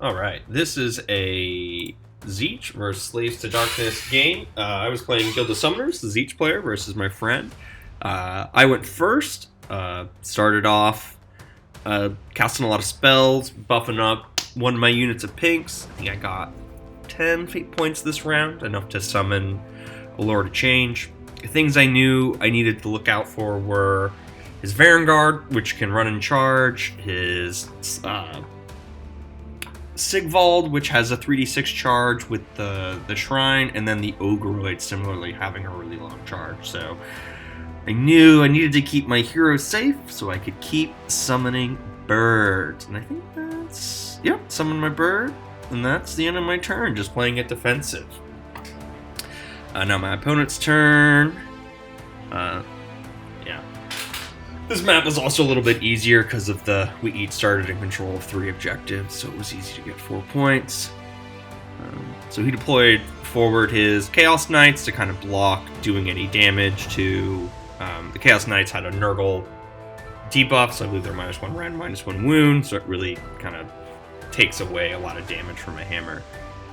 Alright, this is a Tzeentch versus Slaves to Darkness game. I was playing Guild of Summoners, the Tzeentch player, versus my friend. I went first, started off casting a lot of spells, buffing up one of my units of pinks. I think I got 10 fate points this round, enough to summon a Lord of Change. Things I knew I needed to look out for were his Vanguard, which can run and charge, his Sigvald, which has a 3d6 charge with the shrine, and then the Ogreoid similarly having a really long charge. So I knew I needed to keep my heroes safe so I could keep summoning birds. And I think that's, yep, summon my bird, and that's the end of my turn, just playing it defensive. Now my opponent's turn. Yeah. This map was also a little bit easier because of we each started in control of 3 objectives, so it was easy to get 4 points. So he deployed forward his Chaos Knights to kind of block doing any damage to... the Chaos Knights had a Nurgle debuff, so I believe they're -1 rend, -1 wound, so it really kind of takes away a lot of damage from a hammer.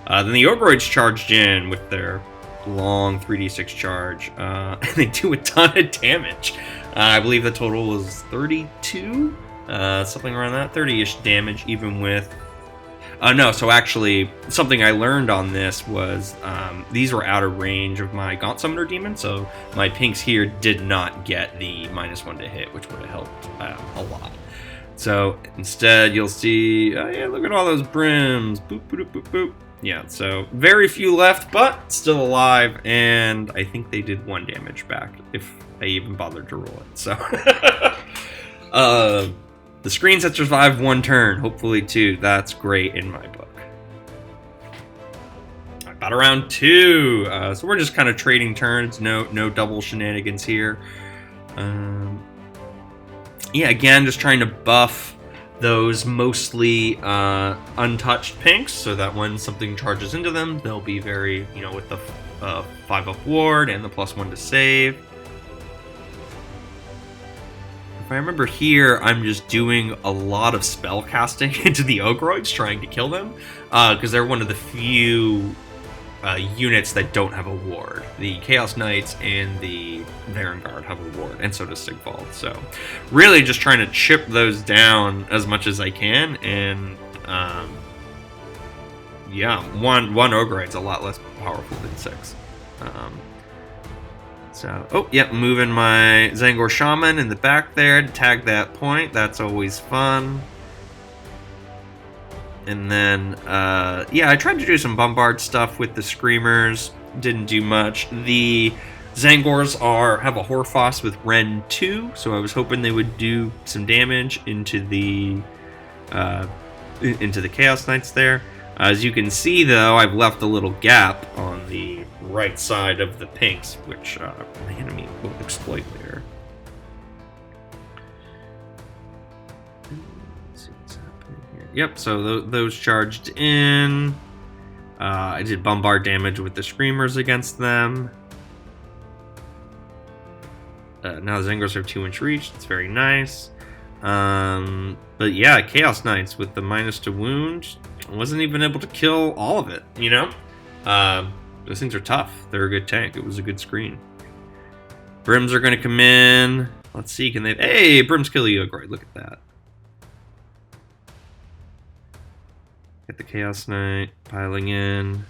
Then the Ogreoids charged in with their long 3d6 charge, and they do a ton of damage. I believe the total was 32, something around that, 30-ish damage, even with... no, so actually, something I learned on this was these were out of range of my Gaunt Summoner Demon, so my pinks here did not get the -1 to hit, which would have helped a lot. So instead, you'll see, oh yeah, look at all those brims, boop, boop, boop, boop, boop. Yeah, so very few left, but still alive, and I think they did 1 damage back, if I even bothered to roll it. So, the screens that survived 1 turn, hopefully 2. That's great in my book. About around 2. So we're just kind of trading turns. No double shenanigans here. Yeah, again, just trying to buff those mostly untouched pinks, so that when something charges into them, they'll be very, with the 5-up ward and the +1 to save. If I remember here, I'm just doing a lot of spell casting into the Ogreoids, trying to kill them, because they're one of the few units that don't have a ward. The Chaos Knights and the Vanguard have a ward, and so does Sigvald. So really just trying to chip those down as much as I can, and yeah, one Ogreoid's a lot less powerful than 6. Oh, yep, moving my Zangor Shaman in the back there to tag that point. That's always fun. And then, yeah, I tried to do some bombard stuff with the Screamers. Didn't do much. The Zangors have a Horfos with Ren 2, so I was hoping they would do some damage into the Chaos Knights there. As you can see, though, I've left a little gap on the right side of the pinks, which my enemy will exploit there. Let's see what's happening here. Yep, so those charged in. I did bombard damage with the Screamers against them. Now the Zangors have 2-inch reach. It's very nice. But yeah, Chaos Knights with the -2 to wound. I wasn't even able to kill all of it, Those things are tough. They're a good tank. It was a good screen. Brims are going to come in. Let's see, can they... Hey, Brims kill the Ogreoid. Look at that. Get the Chaos Knight piling in.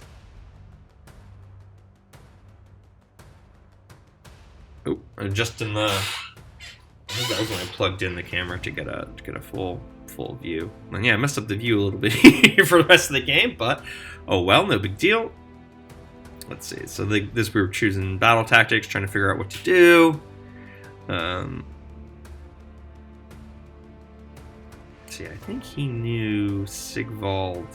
Oh, adjusting the... I think that was when I plugged in the camera to get a full view. And yeah, I messed up the view a little bit here for the rest of the game, but oh well, no big deal. Let's see. So we were choosing battle tactics, trying to figure out what to do. See, I think he knew Sigvald.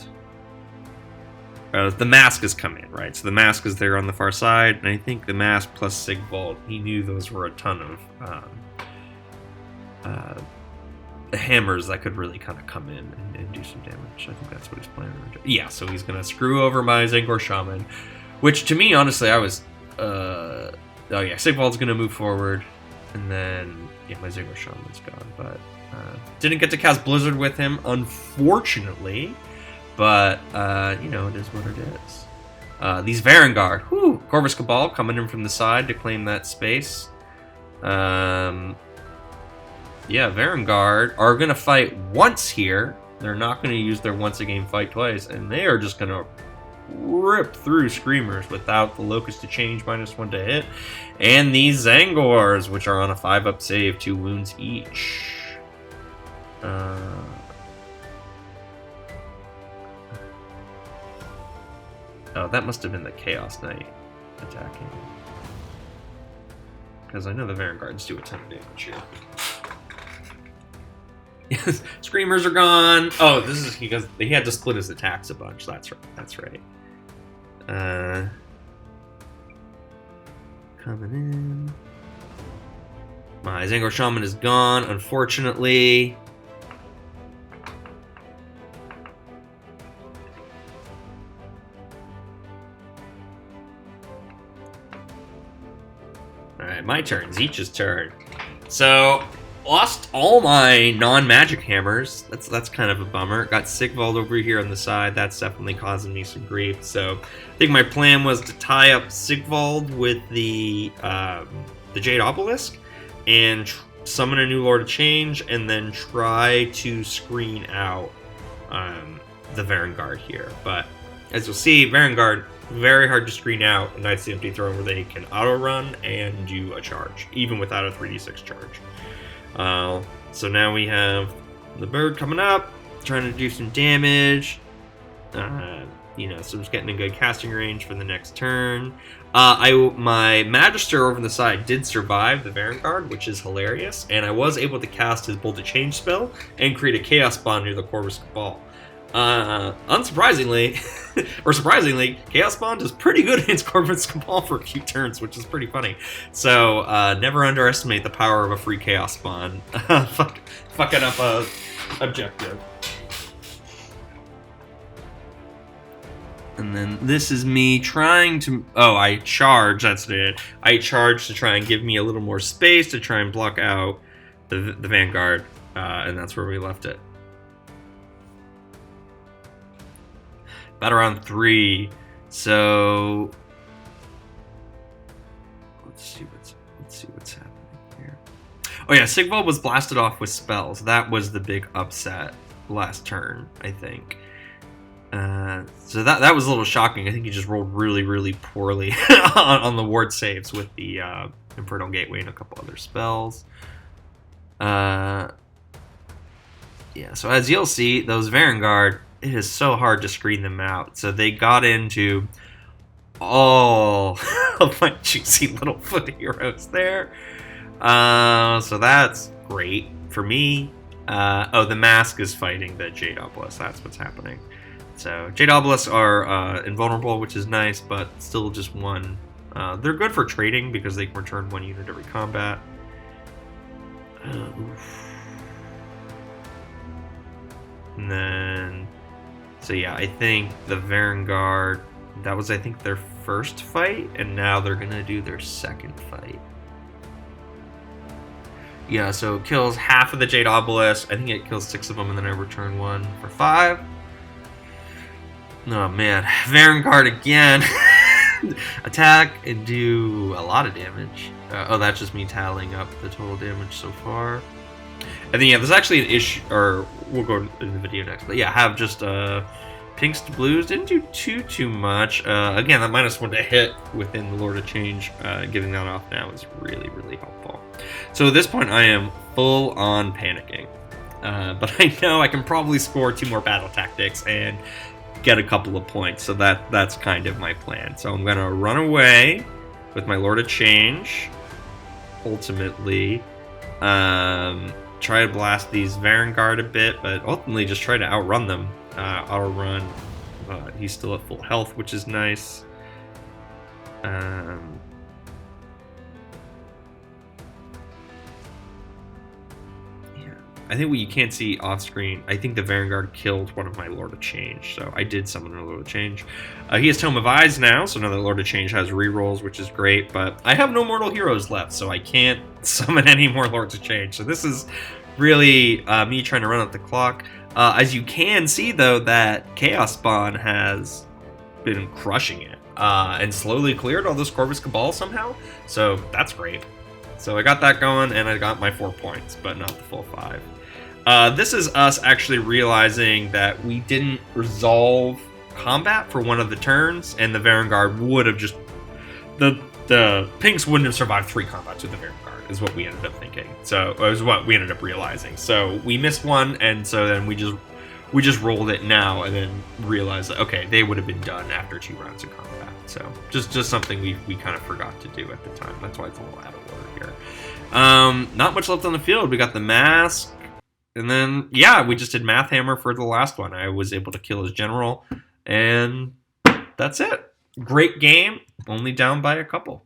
The Mask is coming, right? So the Mask is there on the far side, and I think the Mask plus Sigvald, he knew those were a ton of hammers that could really kind of come in and do some damage. I think that's what he's planning on doing. Yeah, so he's going to screw over my Zangor Shaman, which to me, honestly, I was... oh yeah, Sigvald's going to move forward, and then, yeah, my Zangor Shaman's gone, but didn't get to cast Blizzard with him, unfortunately. But, you know, it is what it is. These Varangard. Whew! Corvus Cabal coming in from the side to claim that space. Yeah, Varangard are going to fight once here. They're not going to use their once-a-game fight twice. And they are just going to rip through Screamers without the Locust to change, -1 to hit. And these Zangors, which are on a 5-up save, 2 wounds each. Oh, that must have been the Chaos Knight attacking. Because I know the Vanguards do a ton of damage here. Yes, Screamers are gone. Oh, this is because he had to split his attacks a bunch. That's right. That's right. Coming in. My Zangor Shaman is gone, unfortunately. Alright, my turn. Tzeentch's turn. So, lost all my non-magic hammers. That's kind of a bummer. Got Sigvald over here on the side. That's definitely causing me some grief. So, I think my plan was to tie up Sigvald with the Jade Obelisk and summon a new Lord of Change, and then try to screen out the Varangard here. But as you'll see, Varangard, very hard to screen out in Knights of the Empty Throne, where they can auto-run and do a charge, even without a 3d6 charge. So now we have the bird coming up, trying to do some damage. You know, so just getting a good casting range for the next turn. My Magister over on the side did survive the Varangard, which is hilarious, and I was able to cast his Bolt to Change spell and create a Chaos Bond near the Corvus Cabal. Unsurprisingly, or surprisingly, Chaos Bond is pretty good against Corvus Cabal for a few turns, which is pretty funny. So, never underestimate the power of a free Chaos Bond. Fucking up a objective. And then this is me trying to... Oh, I charge, that's it. I charge to try and give me a little more space to try and block out the Vanguard, and that's where we left it. Battle round 3. So let's see what's happening here. Oh yeah, Sigvald was blasted off with spells. That was the big upset last turn, I think. So that was a little shocking. I think he just rolled really, really poorly on the ward saves with the Infernal Gateway and a couple other spells. Yeah, so as you'll see, those Varangard, it is so hard to screen them out. So they got into all of my juicy little foot heroes there. So that's great for me. Oh, the Mask is fighting the Jade Obelisk. That's what's happening. So Jade Obelisks are invulnerable, which is nice, but still just one. They're good for trading because they can return 1 unit every combat. And then, so yeah, I think the Varangard, that was, I think, their first fight, and now they're gonna do their second fight. Yeah, so it kills half of the Jade Obelisk. I think it kills 6 of them, and then I return 1 for 5. Oh man, Varangard again. Attack and do a lot of damage. Oh, that's just me tallying up the total damage so far. And then yeah, there's actually an issue, or we'll go in the video next. But yeah, have just pinks to blues. Didn't do too much. Again, that -1 to hit within the Lord of Change, getting that off now is really, really helpful. So at this point, I am full on panicking. But I know I can probably score 2 more battle tactics and get a couple of points. So that's kind of my plan. So I'm gonna run away with my Lord of Change. Ultimately, try to blast these Varangard a bit, but ultimately just try to outrun them. Auto-run. He's still at full health, which is nice. Yeah. I think what you can't see off-screen, I think the Varangard killed one of my Lord of Change, so I did summon a Lord of Change. He has Tome of Eyes now, so now the Lord of Change has rerolls, which is great, but I have no mortal heroes left, so I can't summon any more Lords of Change. So this is really me trying to run out the clock. As you can see, though, that Chaos Spawn has been crushing it and slowly cleared all those Corvus Cabal somehow. So that's great. So I got that going, and I got my 4 points, but not the full 5. This is us actually realizing that we didn't resolve combat for one of the turns, and the Varangard would have just... The Pinks wouldn't have survived 3 combats with the Varangard, is what we ended up thinking. So it was what we ended up realizing. So we missed one, and so then we just rolled it now, and then realized that, okay, they would have been done after 2 rounds of combat. So just something we kind of forgot to do at the time. That's why it's a little out of order here. Not much left on the field. We got the Mask, and then, yeah, we just did Math Hammer for the last one. I was able to kill his general, and that's it. Great game, only down by a couple.